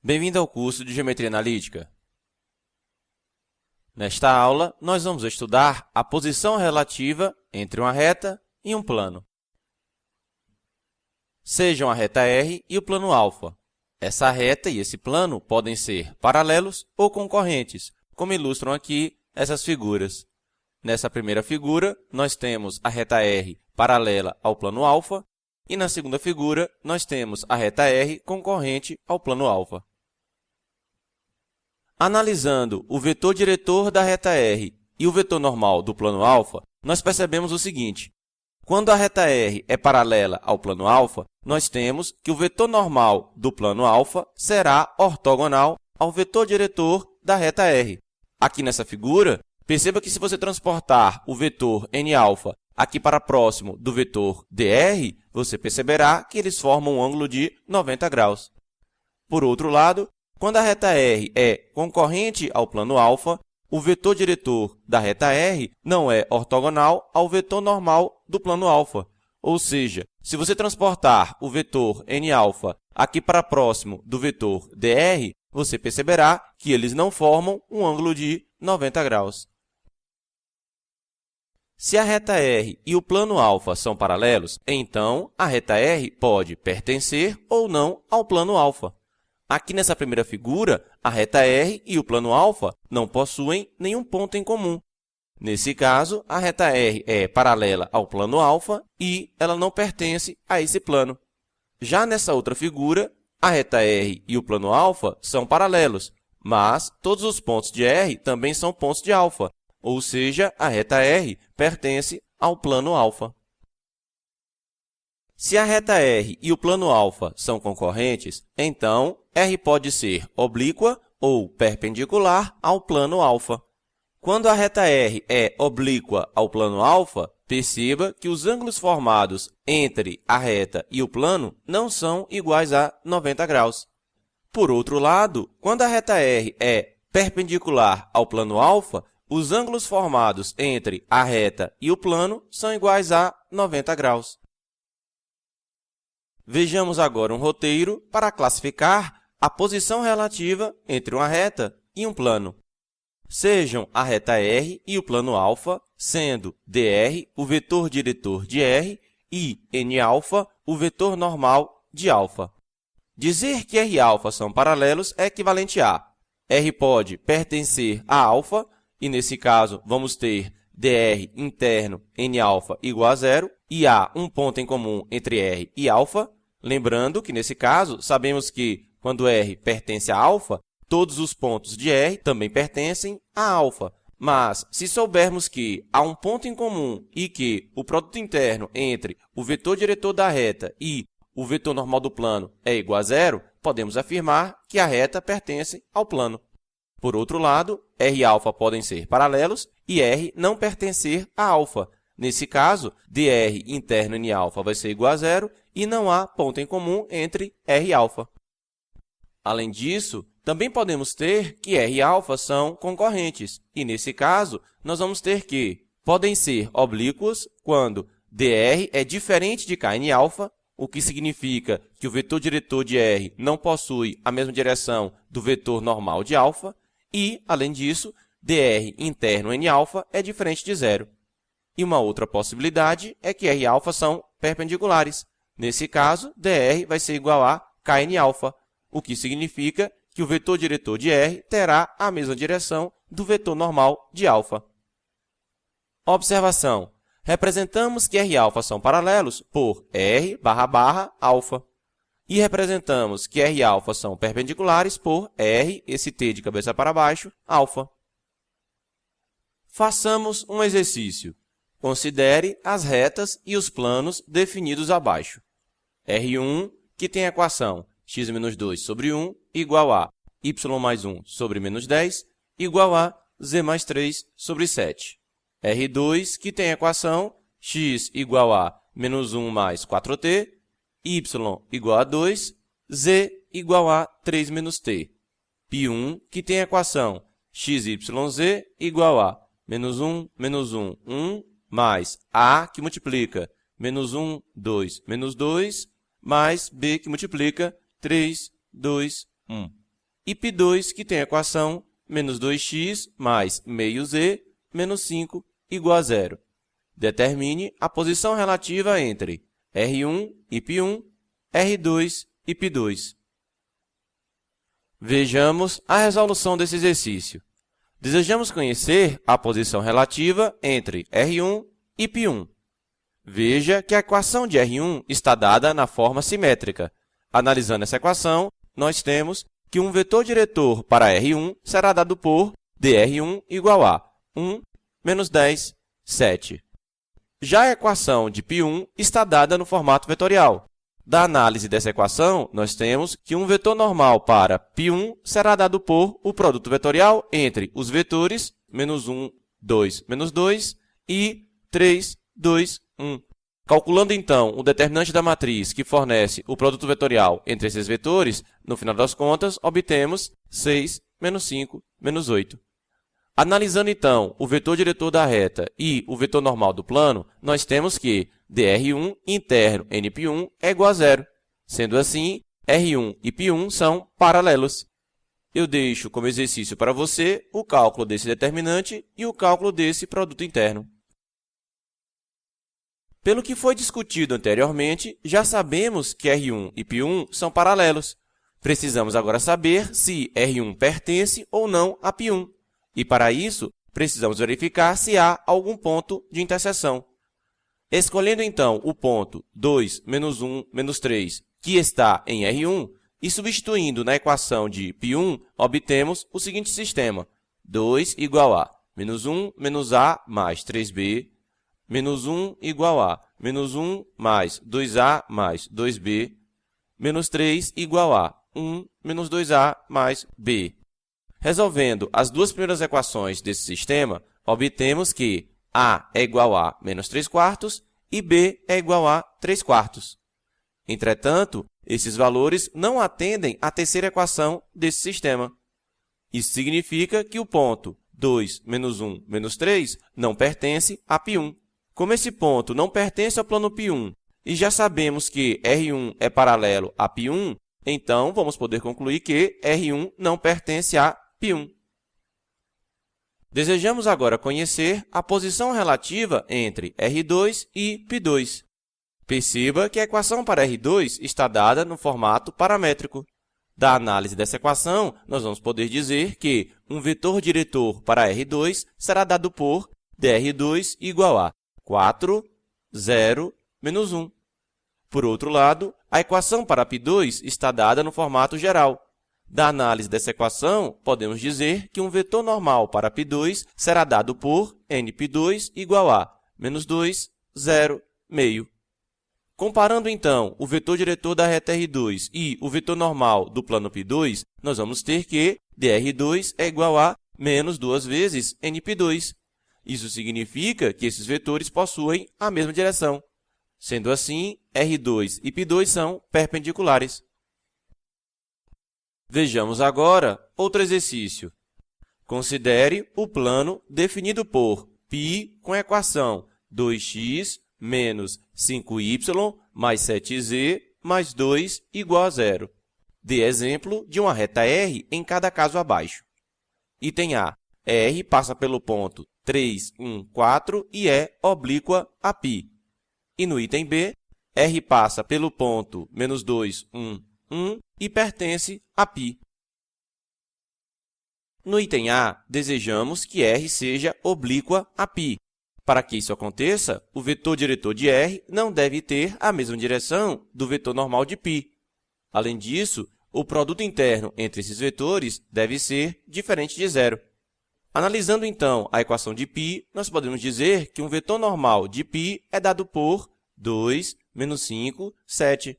Bem-vindo ao curso de Geometria Analítica. Nesta aula, nós vamos estudar a posição relativa entre uma reta e um plano. Sejam a reta R e o plano α. Essa reta e esse plano podem ser paralelos ou concorrentes, como ilustram aqui essas figuras. Nessa primeira figura, nós temos a reta R paralela ao plano α, e na segunda figura, nós temos a reta R concorrente ao plano α. Analisando o vetor diretor da reta R e o vetor normal do plano α, nós percebemos o seguinte: quando a reta R é paralela ao plano α, nós temos que o vetor normal do plano α será ortogonal ao vetor diretor da reta R. Aqui nessa figura, perceba que se você transportar o vetor Nα aqui para próximo do vetor dr, você perceberá que eles formam um ângulo de 90 graus. Por outro lado, quando a reta R é concorrente ao plano α, o vetor diretor da reta R não é ortogonal ao vetor normal do plano α. Ou seja, se você transportar o vetor Nα aqui para próximo do vetor dr, você perceberá que eles não formam um ângulo de 90 graus. Se a reta R e o plano α são paralelos, então a reta R pode pertencer ou não ao plano α. Aqui nessa primeira figura, a reta R e o plano α não possuem nenhum ponto em comum. Nesse caso, a reta R é paralela ao plano α e ela não pertence a esse plano. Já nessa outra figura, a reta R e o plano α são paralelos, mas todos os pontos de R também são pontos de α, ou seja, a reta R pertence ao plano α. Se a reta R e o plano α são concorrentes, então R pode ser oblíqua ou perpendicular ao plano α. Quando a reta R é oblíqua ao plano α, perceba que os ângulos formados entre a reta e o plano não são iguais a 90 graus. Por outro lado, quando a reta R é perpendicular ao plano α, os ângulos formados entre a reta e o plano são iguais a 90 graus. Vejamos agora um roteiro para classificar a posição relativa entre uma reta e um plano. Sejam a reta R e o plano α, sendo dr o vetor diretor de R e Nα o vetor normal de α. Dizer que Rα são paralelos é equivalente a R pode pertencer a α, e nesse caso vamos ter dr interno Nα igual a zero, e há um ponto em comum entre R e α. Lembrando que, nesse caso, sabemos que, quando R pertence a α, todos os pontos de R também pertencem a α. Mas, se soubermos que há um ponto em comum e que o produto interno entre o vetor diretor da reta e o vetor normal do plano é igual a zero, podemos afirmar que a reta pertence ao plano. Por outro lado, R e α podem ser paralelos e R não pertencer a α. Nesse caso, dr interno Nα vai ser igual a zero e não há ponto em comum entre R e α. Além disso, também podemos ter que R e α são concorrentes, e nesse caso, nós vamos ter que podem ser oblíquos quando dr é diferente de kNα, o que significa que o vetor diretor de R não possui a mesma direção do vetor normal de α, e, além disso, dr interno Nα é diferente de zero. E uma outra possibilidade é que R e α são perpendiculares. Nesse caso, dr vai ser igual a kNα, o que significa que o vetor diretor de R terá a mesma direção do vetor normal de α. Observação: representamos que R e α são paralelos por R/α. E representamos que R e α são perpendiculares por R, esse t de cabeça para baixo, α. Façamos um exercício. Considere as retas e os planos definidos abaixo. R1, que tem a equação x menos 2 sobre 1 igual a y mais 1 sobre menos 10 igual a z mais 3 sobre 7. R2, que tem a equação x igual a menos 1 mais 4t, y igual a 2, z igual a 3 menos t. Π1, que tem a equação xyz igual a menos 1, 1, mais a, que multiplica menos 1, 2, menos 2, mais b, que multiplica 3, 2, 1. e π2, que tem a equação menos 2x mais meio z menos 5 igual a zero. Determine a posição relativa entre R1 e π1, R2 e π2. Vejamos a resolução desse exercício. Desejamos conhecer a posição relativa entre R1 e π1. Veja que a equação de R1 está dada na forma simétrica. Analisando essa equação, nós temos que um vetor diretor para R1 será dado por dr1 igual a 1 menos 10, 7. Já a equação de π1 está dada no formato vetorial. Da análise dessa equação, nós temos que um vetor normal para π1 será dado por o produto vetorial entre os vetores menos 1, 2, menos 2 e 3, 2, 1. Calculando, então, o determinante da matriz que fornece o produto vetorial entre esses vetores, no final das contas, obtemos 6, menos 5, menos 8. Analisando, então, o vetor diretor da reta e o vetor normal do plano, nós temos que dr1 interno np1 é igual a zero. Sendo assim, R1 e π1 são paralelos. Eu deixo como exercício para você o cálculo desse determinante e o cálculo desse produto interno. Pelo que foi discutido anteriormente, já sabemos que R1 e π1 são paralelos. Precisamos agora saber se R1 pertence ou não a π1. E, para isso, precisamos verificar se há algum ponto de interseção. Escolhendo, então, o ponto 2, menos 1, menos 3, que está em R1, e substituindo na equação de π1, obtemos o seguinte sistema. 2 igual a menos 1 menos a mais 3b, menos 1 igual a menos 1 mais 2a mais 2b, menos 3 igual a 1 menos 2a mais b. Resolvendo as duas primeiras equações desse sistema, obtemos que a é igual a menos 3 quartos e b é igual a 3 quartos. Entretanto, esses valores não atendem à terceira equação desse sistema. Isso significa que o ponto 2 menos 1 menos 3 não pertence a π1. Como esse ponto não pertence ao plano π1 e já sabemos que R1 é paralelo a π1, então vamos poder concluir que R1 não pertence a π1. Desejamos agora conhecer a posição relativa entre R2 e π2. Perceba que a equação para R2 está dada no formato paramétrico. Da análise dessa equação, nós vamos poder dizer que um vetor diretor para R2 será dado por dr2 igual a 4, 0, menos 1. Por outro lado, a equação para π2 está dada no formato geral. Da análise dessa equação, podemos dizer que um vetor normal para π2 será dado por np2 igual a menos 2, 0, meio. Comparando, então, o vetor diretor da reta R2 e o vetor normal do plano π2, nós vamos ter que dr2 é igual a menos 2 vezes np2. Isso significa que esses vetores possuem a mesma direção. Sendo assim, R2 e π2 são perpendiculares. Vejamos agora outro exercício. Considere o plano definido por π com a equação 2x menos 5y mais 7z mais 2 igual a zero. Dê exemplo de uma reta R em cada caso abaixo. Item A. R passa pelo ponto 3, 1, 4 e é oblíqua a π. E no item B, R passa pelo ponto menos 2, 1, 1 e pertence a π. No item A, desejamos que R seja oblíqua a π. Para que isso aconteça, o vetor diretor de R não deve ter a mesma direção do vetor normal de π. Além disso, o produto interno entre esses vetores deve ser diferente de zero. Analisando, então, a equação de π, nós podemos dizer que um vetor normal de π é dado por 2, menos 5, 7.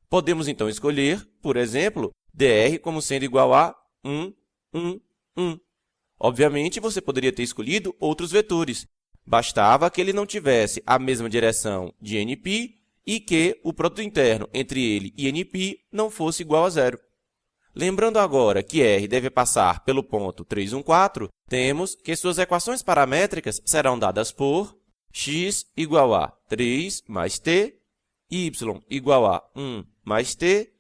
Podemos, então, escolher, por exemplo, dr como sendo igual a 1, 1, 1. Obviamente, você poderia ter escolhido outros vetores. Bastava que ele não tivesse a mesma direção de nπ e que o produto interno entre ele e nπ não fosse igual a zero. Lembrando agora que R deve passar pelo ponto 3, 1, 4, temos que suas equações paramétricas serão dadas por x igual a 3 mais t, y igual a 1 mais t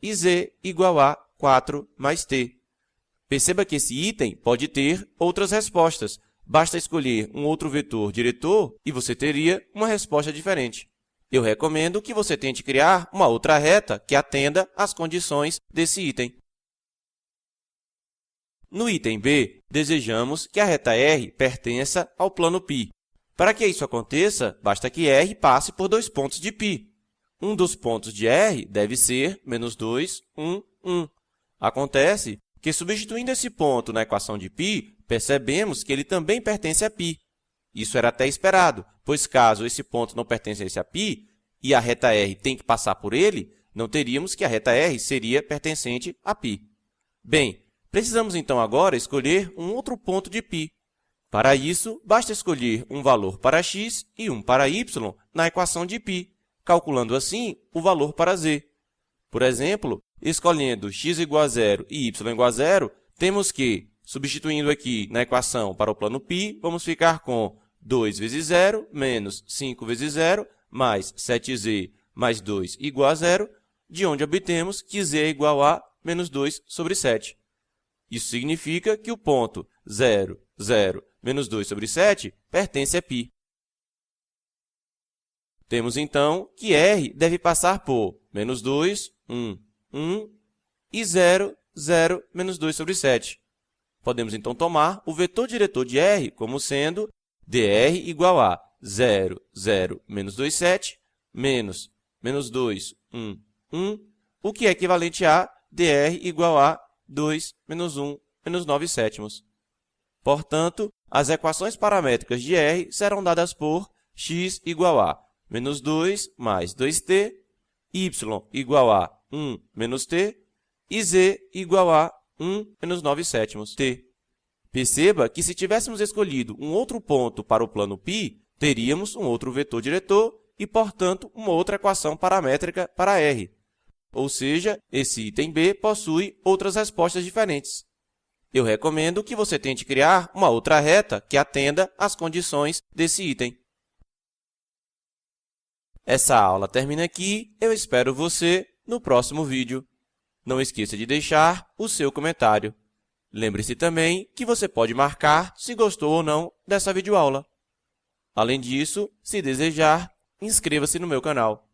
e z igual a 4 mais t. Perceba que esse item pode ter outras respostas. Basta escolher um outro vetor diretor e você teria uma resposta diferente. Eu recomendo que você tente criar uma outra reta que atenda às condições desse item. No item B, desejamos que a reta R pertença ao plano π. Para que isso aconteça, basta que R passe por dois pontos de π. Um dos pontos de R deve ser -2, 1, 1. Acontece que, substituindo esse ponto na equação de π, percebemos que ele também pertence a π. Isso era até esperado, pois caso esse ponto não pertencesse a π e a reta R tem que passar por ele, não teríamos que a reta R seria pertencente a π. Bem, precisamos então agora escolher um outro ponto de π. Para isso, basta escolher um valor para x e um para y na equação de π, calculando assim o valor para z. Por exemplo, escolhendo x igual a 0 e y igual a 0, temos que, substituindo aqui na equação para o plano π, vamos ficar com 2 vezes 0 menos 5 vezes 0 mais 7z mais 2 igual a 0, de onde obtemos que z é igual a menos 2 sobre 7. Isso significa que o ponto 0, 0, menos 2 sobre 7 pertence a π. Temos, então, que R deve passar por menos 2, 1, 1 e 0, 0, menos 2 sobre 7. Podemos, então, tomar o vetor diretor de R como sendo dr igual a 0, 0, menos 2, 7, menos 2, 1, 1, o que é equivalente a dr igual a 2, menos 1, menos 9 sétimos. Portanto, as equações paramétricas de R serão dadas por x igual a menos 2 mais 2t, y igual a 1 menos t e z igual a 1 menos 9 sétimos t. Perceba que se tivéssemos escolhido um outro ponto para o plano π, teríamos um outro vetor diretor e, portanto, uma outra equação paramétrica para R. Ou seja, esse item B possui outras respostas diferentes. Eu recomendo que você tente criar uma outra reta que atenda às condições desse item. Essa aula termina aqui. Eu espero você no próximo vídeo. Não esqueça de deixar o seu comentário. Lembre-se também que você pode marcar se gostou ou não dessa videoaula. Além disso, se desejar, inscreva-se no meu canal.